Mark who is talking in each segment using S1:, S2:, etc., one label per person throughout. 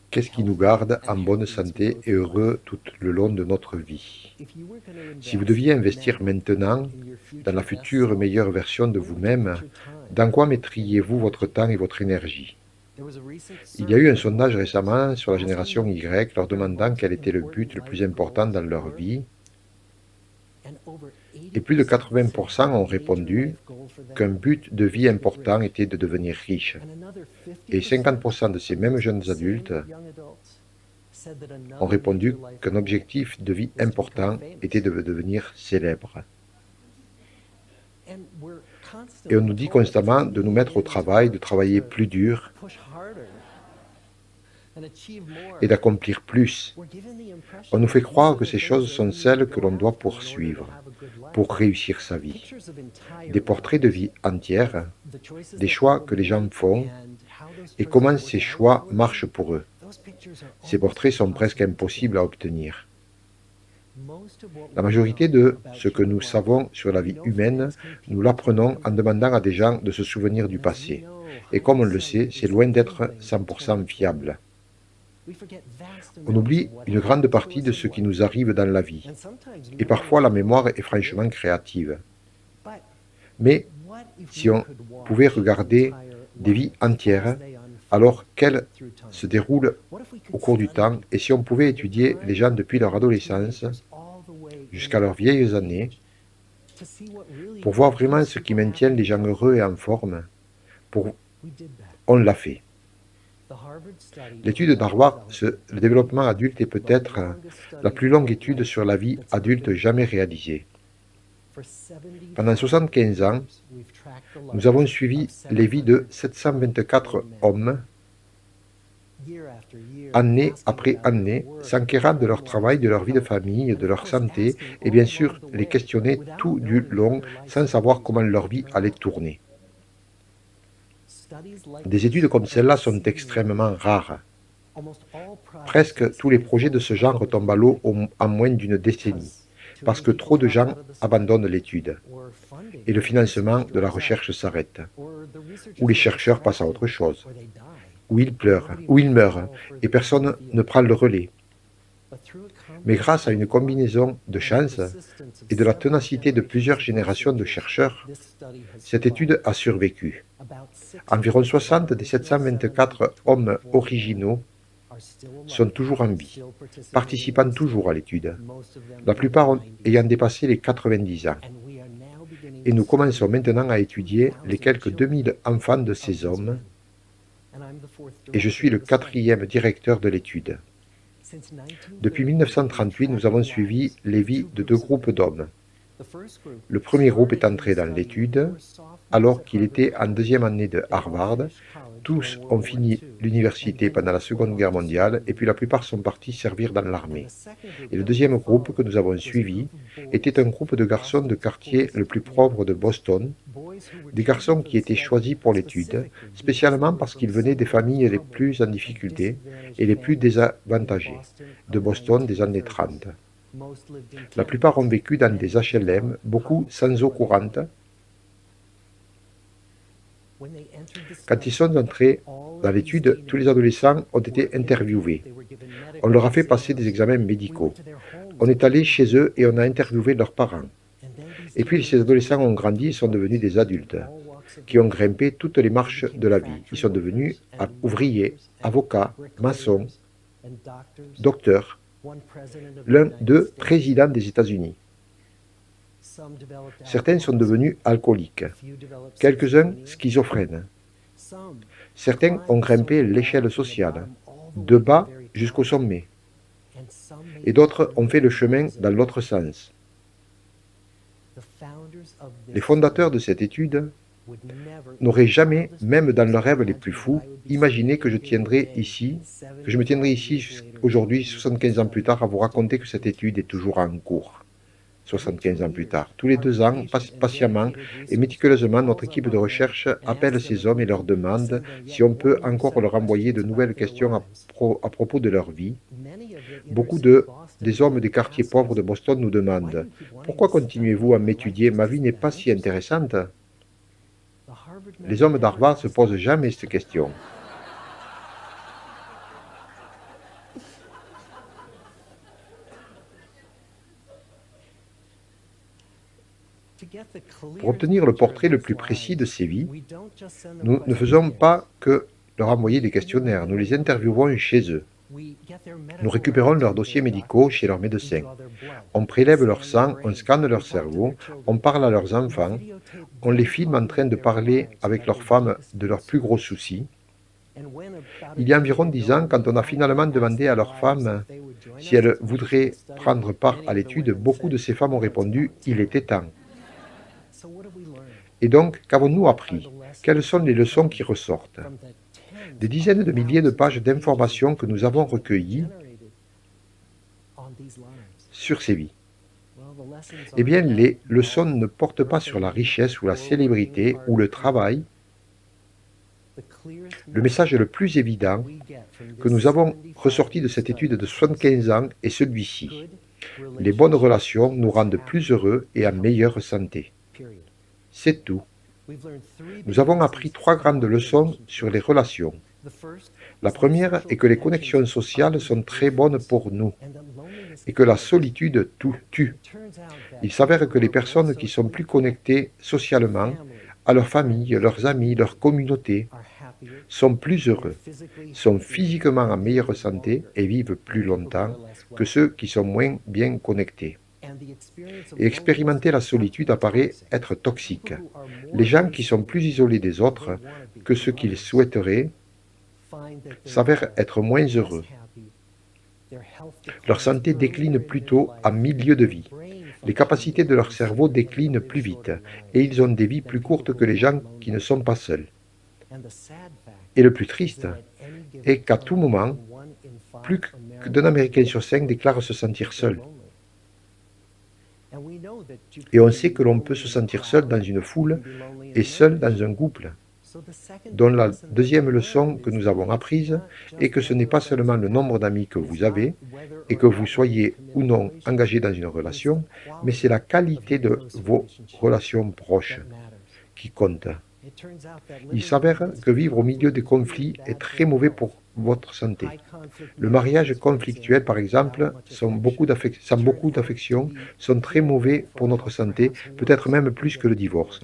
S1: Qu'est-ce qui nous garde en bonne santé et heureux tout le long de notre vie? Si vous deviez investir maintenant dans la future meilleure version de vous-même, dans quoi mettriez-vous votre temps et votre énergie? Il y a eu un sondage récemment sur la génération Y leur demandant quel était le but le plus important dans leur vie, et plus de 80% ont répondu qu'un but de vie important était de devenir riche. Et 50% de ces mêmes jeunes adultes ont répondu qu'un objectif de vie important était de devenir célèbre. Et on nous dit constamment de nous mettre au travail, de travailler plus dur et d'accomplir plus. On nous fait croire que ces choses sont celles que l'on doit poursuivre pour réussir sa vie. Des portraits de vie entière, des choix que les gens font et comment ces choix marchent pour eux. Ces portraits sont presque impossibles à obtenir. La majorité de ce que nous savons sur la vie humaine, nous l'apprenons en demandant à des gens de se souvenir du passé. Et comme on le sait, c'est loin d'être 100% fiable. On oublie une grande partie de ce qui nous arrive dans la vie. Et parfois, la mémoire est franchement créative. Mais si on pouvait regarder des vies entières, alors qu'elles se déroulent au cours du temps, et si on pouvait étudier les gens depuis leur adolescence jusqu'à leurs vieilles années, pour voir vraiment ce qui maintient les gens heureux et en forme, on l'a fait. L'étude d'Harvard sur le développement adulte est peut-être la plus longue étude sur la vie adulte jamais réalisée. Pendant 75 ans, nous avons suivi les vies de 724 hommes, année après année, s'enquérant de leur travail, de leur vie de famille, de leur santé, et bien sûr les questionner tout du long sans savoir comment leur vie allait tourner. Des études comme celle-là sont extrêmement rares. Presque tous les projets de ce genre retombent à l'eau en moins d'une décennie, parce que trop de gens abandonnent l'étude, et le financement de la recherche s'arrête, ou les chercheurs passent à autre chose, ou ils pleurent, ou ils meurent, et personne ne prend le relais. Mais grâce à une combinaison de chance et de la ténacité de plusieurs générations de chercheurs, cette étude a survécu. Environ 60 des 724 hommes originaux sont toujours en vie, participant toujours à l'étude, la plupart ayant dépassé les 90 ans. Et nous commençons maintenant à étudier les quelques 2000 enfants de ces hommes, et je suis le 4e directeur de l'étude. Depuis 1938, nous avons suivi les vies de 2 groupes d'hommes. Le premier groupe est entré dans l'étude alors qu'il était en 2e année de Harvard. Tous ont fini l'université pendant la Seconde Guerre mondiale et puis la plupart sont partis servir dans l'armée. Et le deuxième groupe que nous avons suivi était un groupe de garçons de quartier le plus pauvre de Boston, des garçons qui étaient choisis pour l'étude, spécialement parce qu'ils venaient des familles les plus en difficulté et les plus désavantagées de Boston des années 30. La plupart ont vécu dans des HLM, beaucoup sans eau courante. Quand ils sont entrés dans l'étude, tous les adolescents ont été interviewés. On leur a fait passer des examens médicaux. On est allé chez eux et on a interviewé leurs parents. Et puis ces adolescents ont grandi et sont devenus des adultes, qui ont grimpé toutes les marches de la vie. Ils sont devenus ouvriers, avocats, maçons, docteurs. L'un d'eux, président des États-Unis. Certains sont devenus alcooliques, quelques-uns schizophrènes. Certains ont grimpé l'échelle sociale, de bas jusqu'au sommet, et d'autres ont fait le chemin dans l'autre sens. Les fondateurs de cette étude n'auraient jamais, même dans leurs rêves les plus fous, imaginé que je me tiendrais ici aujourd'hui, 75 ans plus tard, à vous raconter que cette étude est toujours en cours. 75 ans plus tard. Tous les 2 ans, patiemment et méticuleusement, notre équipe de recherche appelle ces hommes et leur demande si on peut encore leur envoyer de nouvelles questions à propos de leur vie. Beaucoup des hommes des quartiers pauvres de Boston nous demandent « Pourquoi continuez-vous à m'étudier? Ma vie n'est pas si intéressante ?» Les hommes d'Harvard ne se posent jamais cette question. Pour obtenir le portrait le plus précis de ces vies, nous ne faisons pas que leur envoyer des questionnaires, nous les interviewons chez eux. Nous récupérons leurs dossiers médicaux chez leurs médecins. On prélève leur sang, on scanne leur cerveau, on parle à leurs enfants, on les filme en train de parler avec leurs femmes de leurs plus gros soucis. Il y a environ 10 ans, quand on a finalement demandé à leurs femmes si elles voudraient prendre part à l'étude, beaucoup de ces femmes ont répondu « il était temps ». Et donc, qu'avons-nous appris? Quelles sont les leçons qui ressortent? Des dizaines de milliers de pages d'informations que nous avons recueillies sur ces vies. Eh bien, les leçons ne portent pas sur la richesse ou la célébrité ou le travail. Le message le plus évident que nous avons ressorti de cette étude de 75 ans est celui-ci. Les bonnes relations nous rendent plus heureux et en meilleure santé. C'est tout. Nous avons appris 3 grandes leçons sur les relations. La première est que les connexions sociales sont très bonnes pour nous et que la solitude tue. Il s'avère que les personnes qui sont plus connectées socialement à leur famille, leurs amis, leur communauté, sont plus heureux, sont physiquement en meilleure santé et vivent plus longtemps que ceux qui sont moins bien connectés. Et expérimenter la solitude apparaît être toxique. Les gens qui sont plus isolés des autres que ce qu'ils souhaiteraient s'avèrent être moins heureux. Leur santé décline plutôt en milieu de vie. Les capacités de leur cerveau déclinent plus vite et ils ont des vies plus courtes que les gens qui ne sont pas seuls. Et le plus triste est qu'à tout moment, plus d'un Américain sur 5 déclare se sentir seul. Et on sait que l'on peut se sentir seul dans une foule et seul dans un couple. Donc la deuxième leçon que nous avons apprise est que ce n'est pas seulement le nombre d'amis que vous avez et que vous soyez ou non engagé dans une relation, mais c'est la qualité de vos relations proches qui compte. Il s'avère que vivre au milieu des conflits est très mauvais pour votre santé. Le mariage conflictuel, par exemple, sans beaucoup d'affection, sont très mauvais pour notre santé, peut-être même plus que le divorce.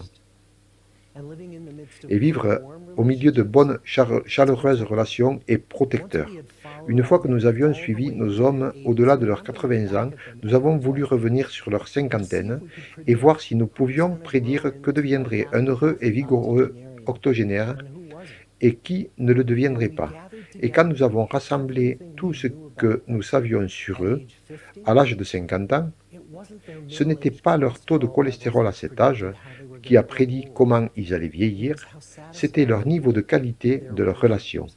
S1: Et vivre au milieu de bonnes, chaleureuses relations est protecteur. Une fois que nous avions suivi nos hommes au-delà de leurs 80 ans, nous avons voulu revenir sur leur cinquantaine et voir si nous pouvions prédire que deviendrait un heureux et vigoureux octogénaire et qui ne le deviendrait pas. Et quand nous avons rassemblé tout ce que nous savions sur eux, à l'âge de 50 ans, ce n'était pas leur taux de cholestérol à cet âge qui a prédit comment ils allaient vieillir, c'était leur niveau de qualité de leur relation.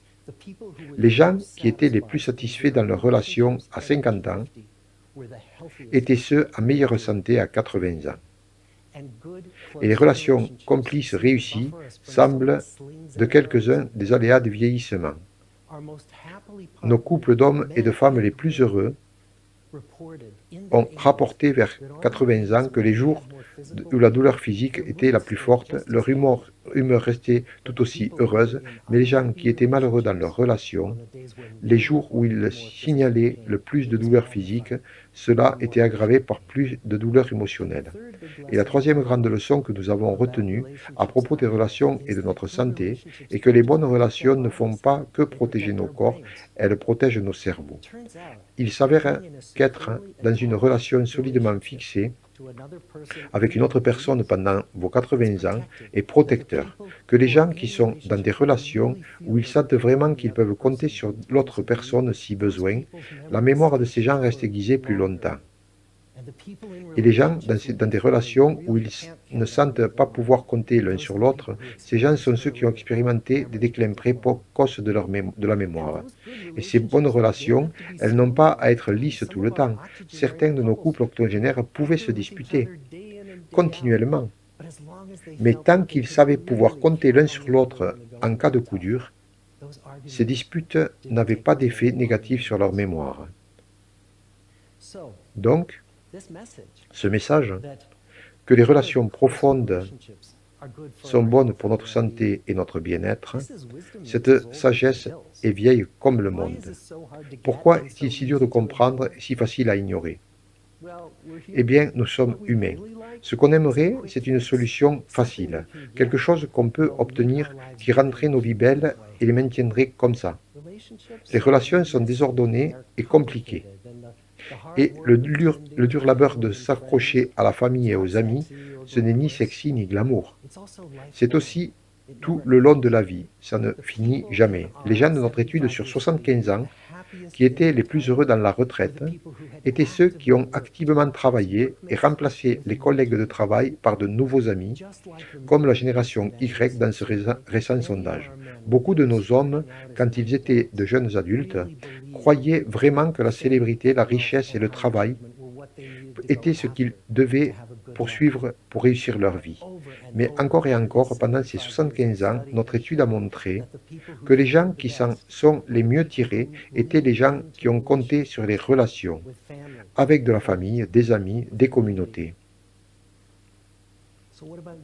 S1: Les gens qui étaient les plus satisfaits dans leur relation à 50 ans étaient ceux en meilleure santé à 80 ans. Et les relations complices réussies semblent de quelques-uns des aléas du vieillissement. Nos couples d'hommes et de femmes les plus heureux ont rapporté vers 80 ans que les jours où la douleur physique était la plus forte, leur humeur restait tout aussi heureuse, mais les gens qui étaient malheureux dans leur relation, les jours où ils signalaient le plus de douleur physique, cela était aggravé par plus de douleur émotionnelle. Et la troisième grande leçon que nous avons retenue à propos des relations et de notre santé est que les bonnes relations ne font pas que protéger nos corps, elles protègent nos cerveaux. Il s'avère qu'être dans une relation solidement fixée avec une autre personne pendant vos 80 ans est protecteur, que les gens qui sont dans des relations où ils sentent vraiment qu'ils peuvent compter sur l'autre personne si besoin, la mémoire de ces gens reste aiguisée plus longtemps. Et les gens dans des relations où ils ne sentent pas pouvoir compter l'un sur l'autre, ces gens sont ceux qui ont expérimenté des déclins précoces de la mémoire. Et ces bonnes relations, elles n'ont pas à être lisses tout le temps. Certains de nos couples octogénaires pouvaient se disputer continuellement. Mais tant qu'ils savaient pouvoir compter l'un sur l'autre en cas de coup dur, ces disputes n'avaient pas d'effet négatif sur leur mémoire. Donc, ce message, que les relations profondes sont bonnes pour notre santé et notre bien-être, cette sagesse est vieille comme le monde. Pourquoi est-il si dur de comprendre et si facile à ignorer? Eh bien, nous sommes humains. Ce qu'on aimerait, c'est une solution facile, quelque chose qu'on peut obtenir qui rendrait nos vies belles et les maintiendrait comme ça. Les relations sont désordonnées et compliquées. Et le dur labeur de s'accrocher à la famille et aux amis, ce n'est ni sexy ni glamour. C'est aussi tout le long de la vie, ça ne finit jamais. Les gens de notre étude sur 75 ans, qui étaient les plus heureux dans la retraite, étaient ceux qui ont activement travaillé et remplacé les collègues de travail par de nouveaux amis, comme la génération Y dans ce récent sondage. Beaucoup de nos hommes, quand ils étaient de jeunes adultes, croyaient vraiment que la célébrité, la richesse et le travail étaient ce qu'ils devaient poursuivre pour réussir leur vie. Mais encore et encore, pendant ces 75 ans, notre étude a montré que les gens qui s'en sont les mieux tirés étaient les gens qui ont compté sur les relations avec de la famille, des amis, des communautés.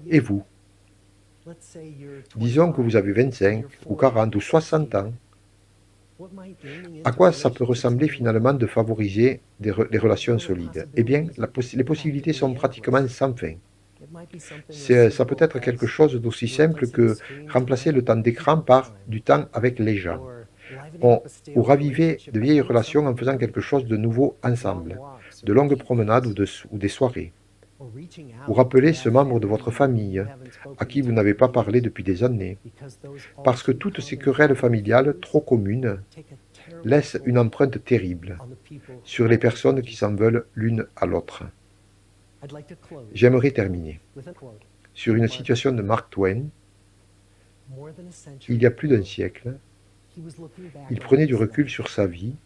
S1: Et vous? Disons que vous avez 25 ou 40 ou 60 ans. À quoi ça peut ressembler finalement de favoriser les relations solides? Eh bien, les possibilités sont pratiquement sans fin. Ça peut être quelque chose d'aussi simple que remplacer le temps d'écran par du temps avec les gens, ou raviver de vieilles relations en faisant quelque chose de nouveau ensemble, de longues promenades ou des soirées, ou rappeler ce membre de votre famille à qui vous n'avez pas parlé depuis des années, parce que toutes ces querelles familiales trop communes laissent une empreinte terrible sur les personnes qui s'en veulent l'une à l'autre. J'aimerais terminer sur une citation de Mark Twain. Il y a plus d'un siècle, il prenait du recul sur sa vie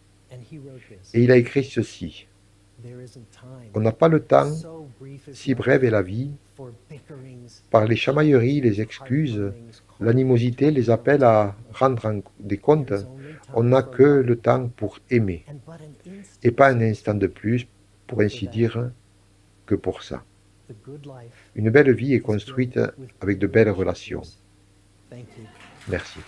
S1: et il a écrit ceci. On n'a pas le temps, si brève est la vie, par les chamailleries, les excuses, l'animosité, les appels à rendre des comptes, on n'a que le temps pour aimer, et pas un instant de plus, pour ainsi dire, que pour ça. Une belle vie est construite avec de belles relations. Merci.